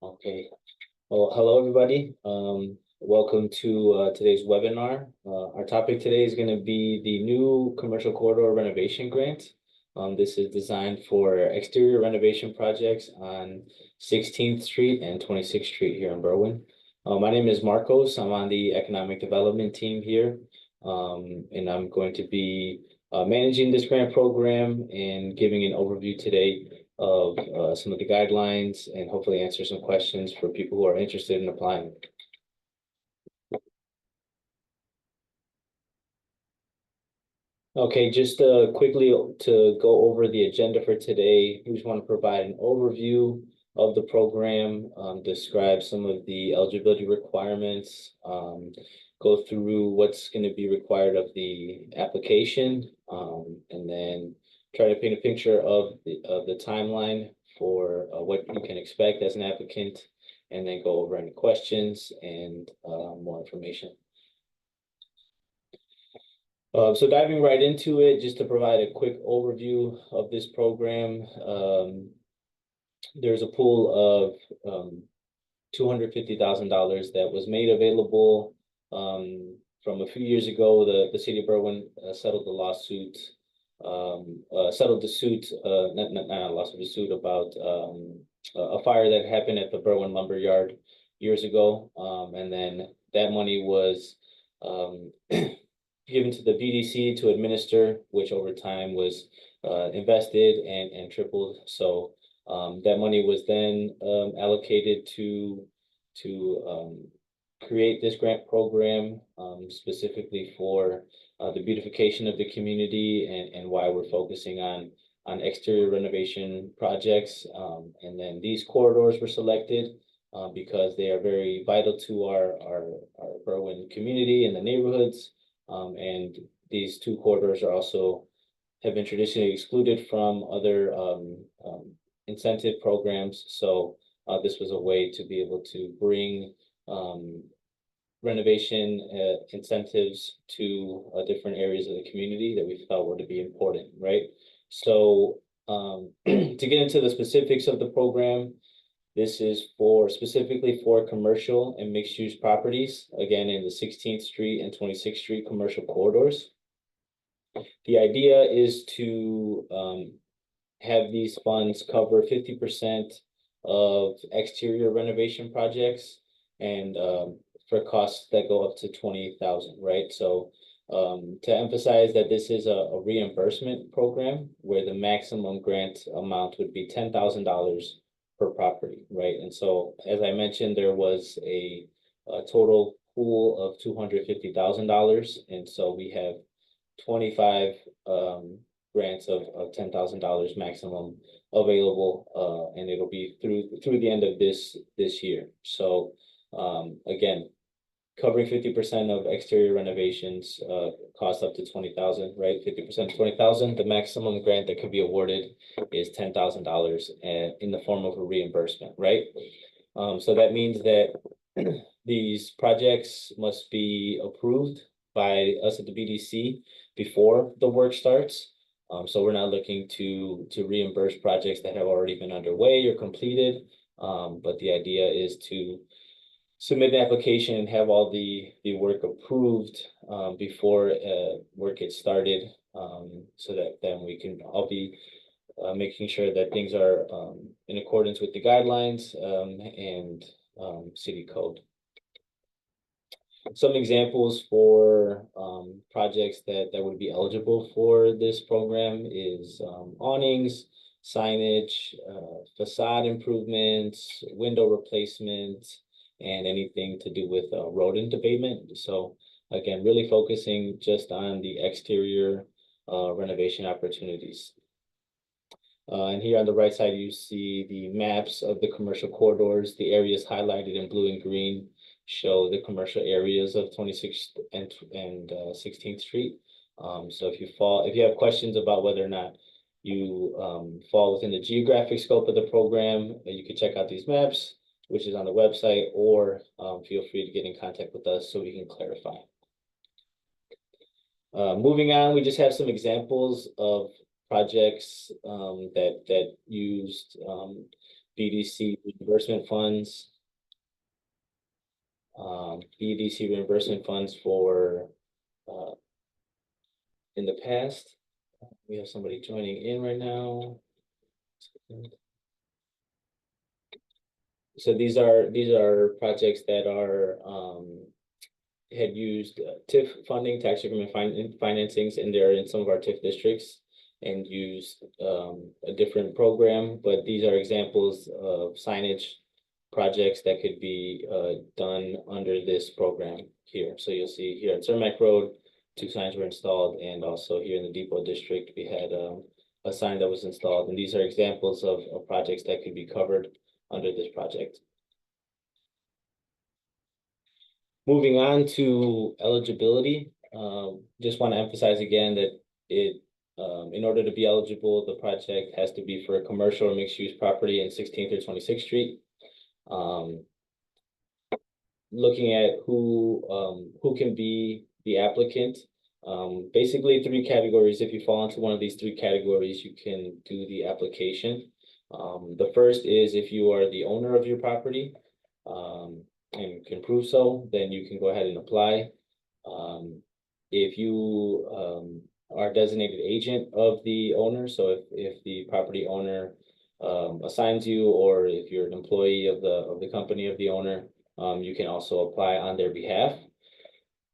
Okay. Well, hello, everybody. Welcome to today's webinar. Our topic today is going to be the new commercial corridor renovation grant. This is designed for exterior renovation projects on 16th Street and 26th Street here in Berwyn. My name is Marcos. I'm on the economic development team here. And I'm going to be managing this grant program and giving an overview today of some of the guidelines and hopefully answer some questions for people who are interested in applying. Okay, just quickly to go over the agenda for today, we just want to provide an overview of the program, describe some of the eligibility requirements, go through what's going to be required of the application, and then try to paint a picture of the timeline for what you can expect as an applicant, and then go over any questions and more information. So diving right into it, just to provide a quick overview of this program, there's a pool of $250,000 that was made available from a few years ago. The city of Berwyn settled the lawsuit, settled the suit, not a lawsuit, a suit about a fire that happened at the Berwyn lumber yard years ago, and then that money was given to the BDC to administer, which over time was invested and tripled. So that money was then allocated to create this grant program specifically for the beautification of the community and why we're focusing on exterior renovation projects. And then these corridors were selected because they are very vital to our Berwyn community and the neighborhoods. And these two corridors are also have been traditionally excluded from other incentive programs. So this was a way to be able to bring renovation incentives to different areas of the community that we felt were to be important, right? So to get into the specifics of the program, this is specifically for commercial and mixed-use properties, again, in the 16th Street and 26th Street commercial corridors. The idea is to have these funds cover 50% of exterior renovation projects and for costs that go up to 28,000, right? So to emphasize that this is a reimbursement program where the maximum grant amount would be $10,000 per property, right? And so, as I mentioned, there was a total pool of $250,000, and so we have 25 grants of $10,000 maximum available, and it'll be through the end of this year. So again, covering 50% of exterior renovations cost up to 20,000, right? 50% of 20,000. The maximum grant that could be awarded is $10,000 in the form of a reimbursement, right? So that means that these projects must be approved by us at the BDC before the work starts. So we're not looking to reimburse projects that have already been underway or completed. But the idea is to submit an application and have all the work approved before work gets started, so that then we can all be making sure that things are in accordance with the guidelines and city code. Some examples for projects that would be eligible for this program is awnings, signage, facade improvements, window replacements, and anything to do with rodent abatement. So again, really focusing just on the exterior renovation opportunities. And here on the right side, you see the maps of the commercial corridors. The areas highlighted in blue and green show the commercial areas of 26th and 16th Street. So if you have questions about whether or not you fall within the geographic scope of the program, you can check out these maps, which is on the website, or feel free to get in contact with us so we can clarify. Moving on, we just have some examples of projects that used BDC reimbursement funds. BDC reimbursement funds for in the past. We have somebody joining in right now. So these are projects that are had used TIF funding, tax increment financings, and they're in some of our TIF districts and use a different program, but these are examples of signage projects that could be done under this program here. So you'll see here at Cermak Road, 2 signs were installed, and also here in the Depot District, we had a sign that was installed, and these are examples of projects that could be covered under this project. Moving on to eligibility, just want to emphasize again that in order to be eligible, the project has to be for a commercial or mixed-use property in 16th or 26th Street. Looking at who can be the applicant, basically 3 categories. If you fall into one of these 3 categories, you can do the application. The first is if you are the owner of your property and can prove so, then you can go ahead and apply. If you are designated agent of the owner, so if the property owner assigns you, or if you're an employee of the company of the owner, you can also apply on their behalf.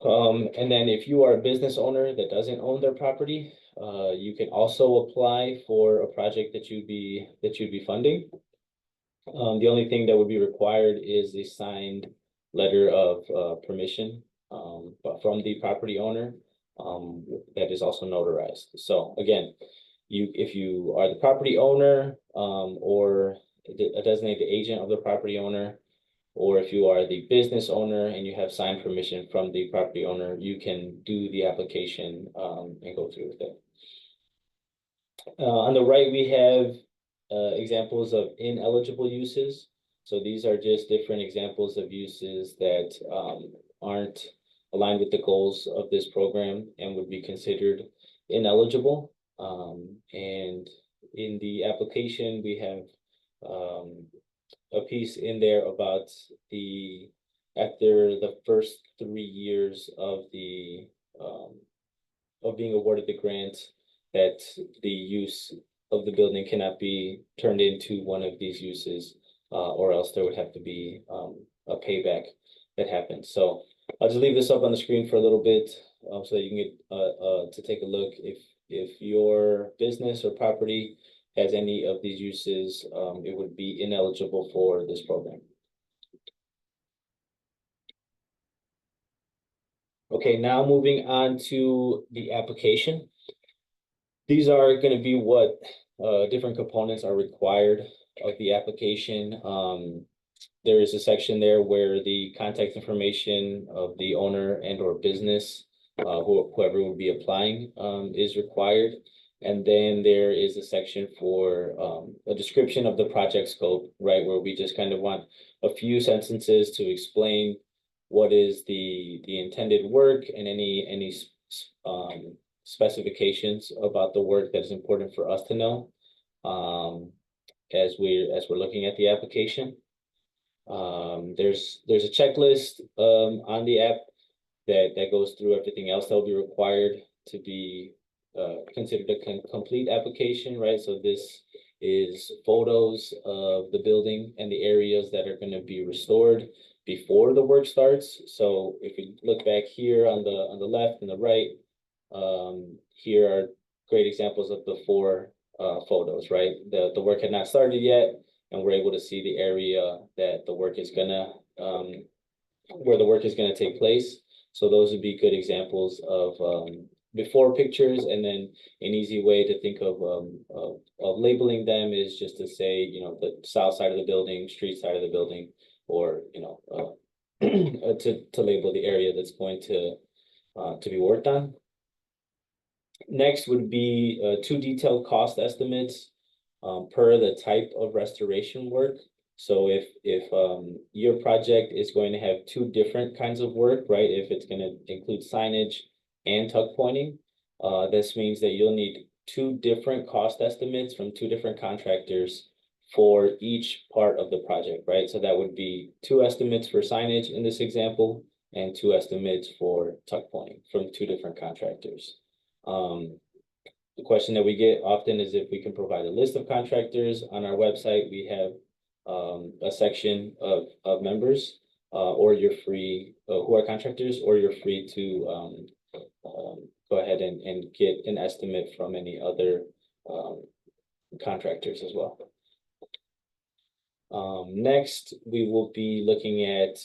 And then if you are a business owner that doesn't own their property, you can also apply for a project that you'd be funding. The only thing that would be required is a signed letter of permission from the property owner that is also notarized. So again, if you are the property owner or a designated agent of the property owner, or if you are the business owner and you have signed permission from the property owner, you can do the application and go through with it. On the right, we have examples of ineligible uses. So these are just different examples of uses that aren't aligned with the goals of this program and would be considered ineligible. And in the application, we have a piece in there about after the first 3 years of being awarded the grant, that the use of the building cannot be turned into one of these uses, or else there would have to be a payback that happens. So I'll just leave this up on the screen for a little bit so that you can get to take a look. If your business or property has any of these uses, it would be ineligible for this program. Okay, now moving on to the application. These are going to be what different components are required of the application. There is a section there where the contact information of the owner and or business, whoever will be applying, is required. And then there is a section for a description of the project scope, right, where we just kind of want a few sentences to explain what is the intended work and any specifications about the work that is important for us to know as we're looking at the application. There's a checklist on the app that goes through everything else that will be required to be considered a complete application, right? So this is photos of the building and the areas that are going to be restored before the work starts. So if you look back here on the left and the right, here are great examples of the 4 photos, right? The work had not started yet, and we're able to see the area that the work is gonna where the work is gonna take place. So those would be good examples of before pictures, and then an easy way to think of labeling them is just to say, you know, the south side of the building, street side of the building, or you know, to label the area that's going to be worked on. Next would be 2 detailed cost estimates per the type of restoration work. So if your project is going to have 2 different kinds of work, right? If it's going to include signage and tuck pointing, this means that you'll need 2 different cost estimates from 2 different contractors for each part of the project, right? So that would be 2 estimates for signage in this example and 2 estimates for tuck pointing from 2 different contractors. The question that we get often is if we can provide a list of contractors. On our website, we have a section of members, or you're free, who are contractors, or you're free to go ahead and get an estimate from any other contractors as well. Next, we will be looking at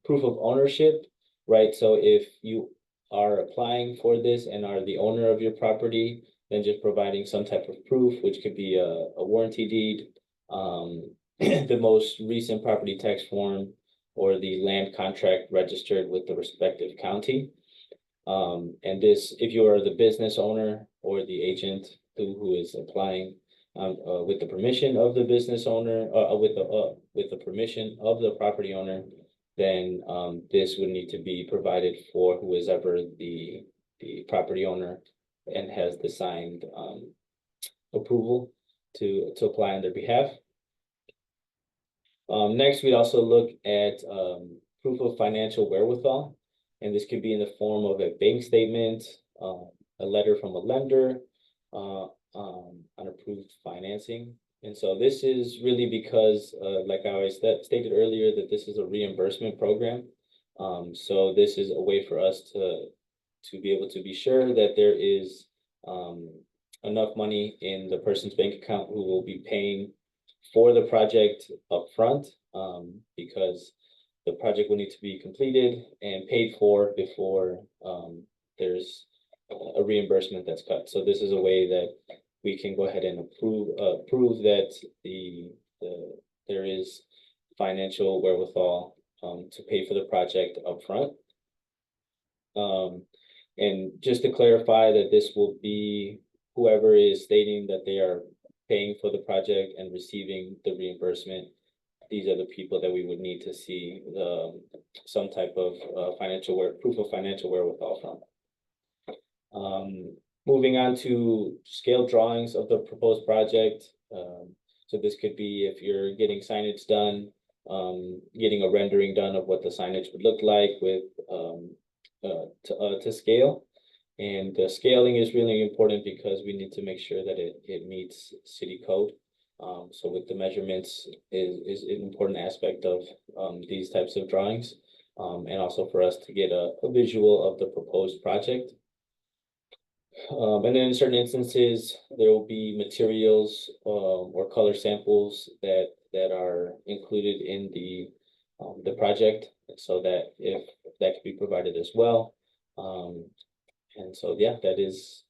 proof of ownership, right? So if you are applying for this and are the owner of your property, then just providing some type of proof, which could be a warranty deed, the most recent property tax form, or the land contract registered with the respective county. And this, if you are the business owner or the agent who is applying with the permission of the business owner, with the permission of the property owner, then this would need to be provided for who is ever the property owner and has the signed approval to apply on their behalf. Next, we'd also look at proof of financial wherewithal, and this could be in the form of a bank statement, a letter from a lender, unapproved financing. And so this is really because, like I always stated earlier, that this is a reimbursement program. So this is a way for us to be able to be sure that there is enough money in the person's bank account who will be paying for the project upfront, because the project will need to be completed and paid for before there's a reimbursement that's cut. So this is a way that we can go ahead and prove that there is financial wherewithal to pay for the project upfront. And just to clarify that this will be whoever is stating that they are paying for the project and receiving the reimbursement. These are the people that we would need to see some type of proof of financial wherewithal from. Moving on to scale drawings of the proposed project. So this could be if you're getting signage done, getting a rendering done of what the signage would look like with to scale. And the scaling is really important because we need to make sure that it meets city code. So with the measurements is an important aspect of these types of drawings, and also for us to get a visual of the proposed project. And then in certain instances, there will be materials or color samples that are included in the project, so that if that could be provided as well. And so, yeah, that is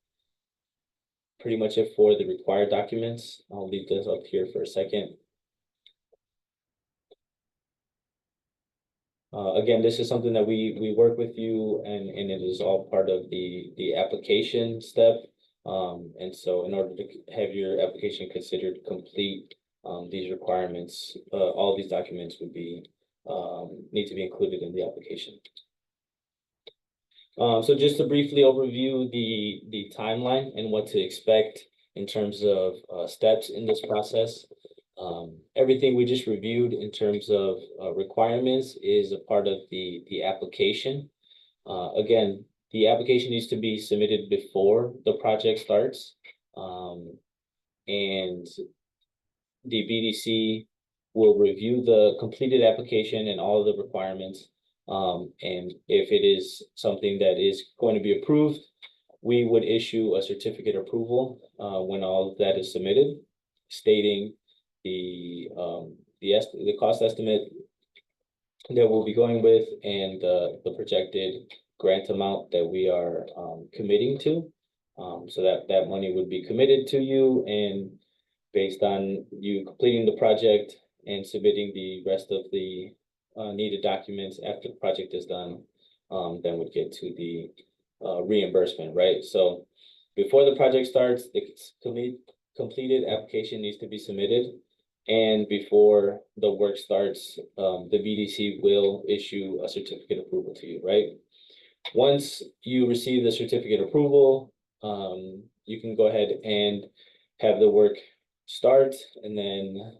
pretty much it for the required documents. I'll leave this up here for a second. Again, this is something that we work with you, and it is all part of the application step. And so in order to have your application considered complete, these requirements, all these documents would be need to be included in the application. So just to briefly overview the timeline and what to expect in terms of steps in this process. Everything we just reviewed in terms of requirements is a part of the application. Again, the application needs to be submitted before the project starts. And the BDC will review the completed application and all of the requirements. And if it is something that is going to be approved, we would issue a certificate of approval when all of that is submitted, stating the cost estimate that we'll be going with and the projected grant amount that we are committing to. So that money would be committed to you, and based on you completing the project and submitting the rest of the needed documents after the project is done, then would get to the reimbursement, right? So before the project starts, the completed application needs to be submitted, and before the work starts, the BDC will issue a certificate of approval to you, right? Once you receive the certificate of approval, you can go ahead and have the work start, and then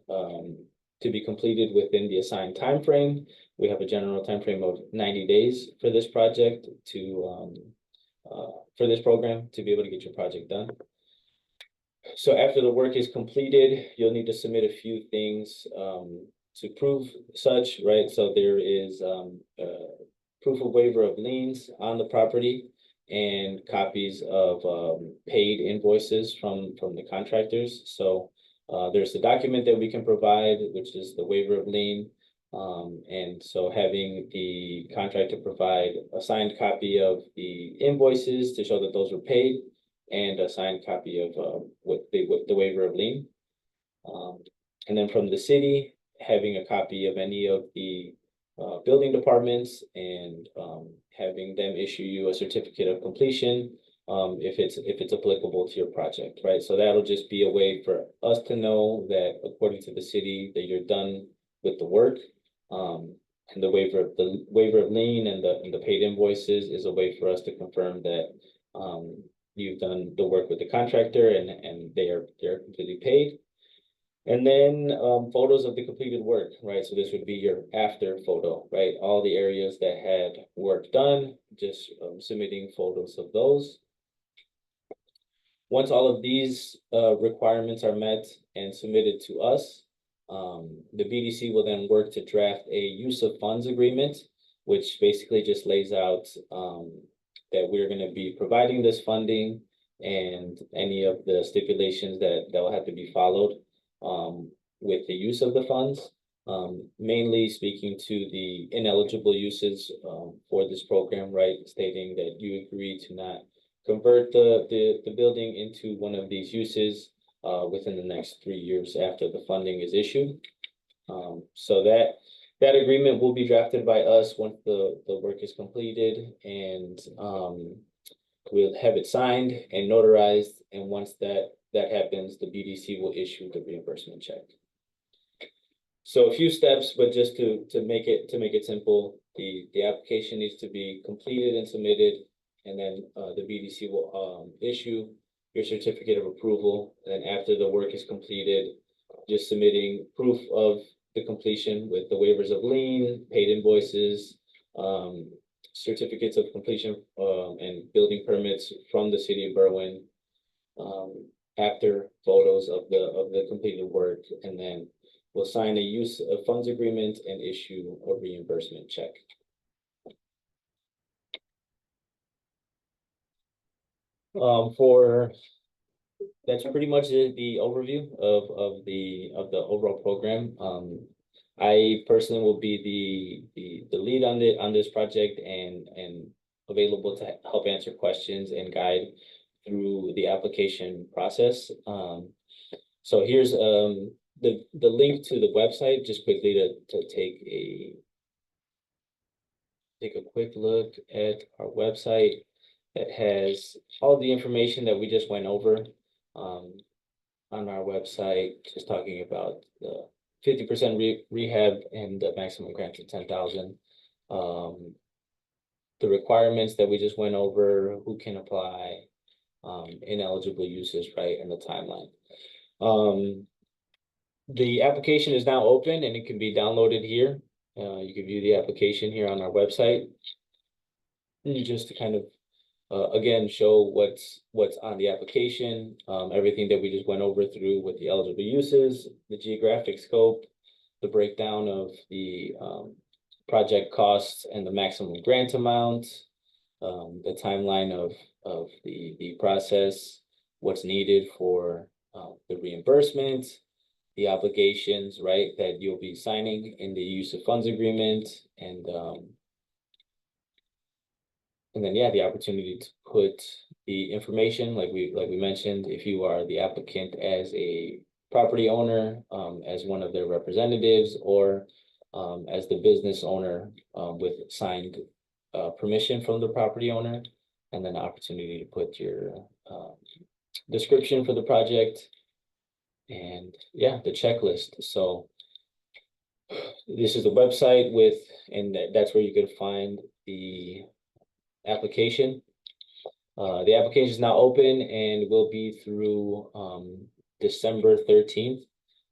to be completed within the assigned time frame. We have a general time frame of 90 days for this project for this program to be able to get your project done. So after the work is completed, you'll need to submit a few things to prove such, right? So there is proof of waiver of liens on the property and copies of paid invoices from the contractors. So there's the document that we can provide, which is the waiver of lien. And so having the contractor provide a signed copy of the invoices to show that those were paid, and a signed copy of what the waiver of lien. And then from the city, having a copy of any of the building departments, and having them issue you a certificate of completion if it's applicable to your project, right? So that'll just be a way for us to know that according to the city that you're done with the work. And the waiver of lien and the paid invoices is a way for us to confirm that you've done the work with the contractor and they're completely paid. And then photos of the completed work, right? So this would be your after photo, right? All the areas that had work done, just submitting photos of those. Once all of these requirements are met and submitted to us, the BDC will then work to draft a use of funds agreement, which basically just lays out that we're going to be providing this funding and any of the stipulations that will have to be followed with the use of the funds, mainly speaking to the ineligible uses for this program, right? Stating that you agree to not convert the building into one of these uses within the next 3 years after the funding is issued. So that agreement will be drafted by us once the work is completed, and we'll have it signed and notarized. And once that happens, the BDC will issue the reimbursement check. So a few steps, but just to make it simple, the application needs to be completed and submitted, and then the BDC will issue your certificate of approval. And after the work is completed, just submitting proof of the completion with the waivers of lien, paid invoices, certificates of completion, and building permits from the city of Berwyn, after photos of the completed work, and then we'll sign a use of funds agreement and issue a reimbursement check. That's pretty much the overview of the overall program. I personally will be the lead on this project and available to help answer questions and guide through the application process. So here's the link to the website, just quickly to take a quick look at our website. That has all the information that we just went over on our website, just talking about the 50% rehab and the maximum grant of 10,000. The requirements that we just went over, who can apply, ineligible uses, right, and the timeline. The application is now open and it can be downloaded here. You can view the application here on our website. And just to kind of again, show what's on the application, everything that we just went over through with the eligible uses, the geographic scope, the breakdown of the project costs and the maximum grant amount, the timeline of the process, what's needed for the reimbursement, the obligations, right, that you'll be signing in the use of funds agreement, and then yeah, the opportunity to put the information, like we mentioned, if you are the applicant as a property owner, as one of their representatives, or as the business owner with signed permission from the property owner, and then the opportunity to put your description for the project, and yeah, the checklist. So this is the website and that's where you can find the application. The application is now open and will be through December 13th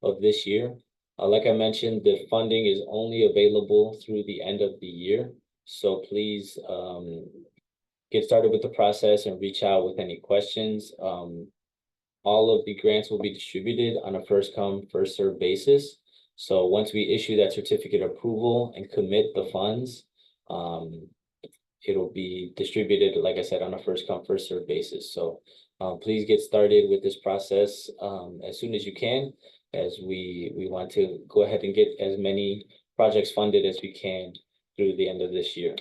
of this year. Like I mentioned, the funding is only available through the end of the year. So please get started with the process and reach out with any questions. All of the grants will be distributed on a first come, first served basis. So once we issue that certificate of approval and commit the funds, it'll be distributed, like I said, on a first come, first served basis. So please get started with this process as soon as you can, as we want to go ahead and get as many projects funded as we can through the end of this year.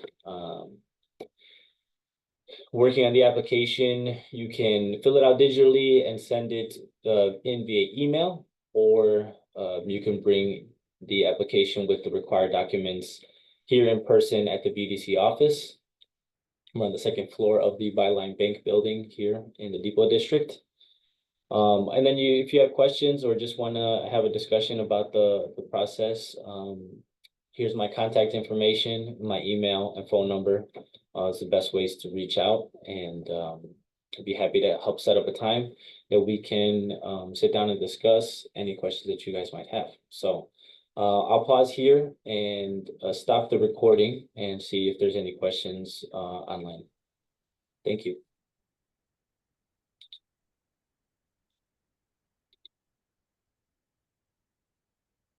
Working on the application, you can fill it out digitally and send it in via email, or you can bring the application with the required documents here in person at the BDC office. We're on the second floor of the Byline Bank building here in the Depot District. And then if you have questions or just want to have a discussion about the process, here's my contact information, my email and phone number. It's the best ways to reach out, and I'd be happy to help set up a time that we can sit down and discuss any questions that you guys might have. So I'll pause here and stop the recording and see if there's any questions online. Thank you.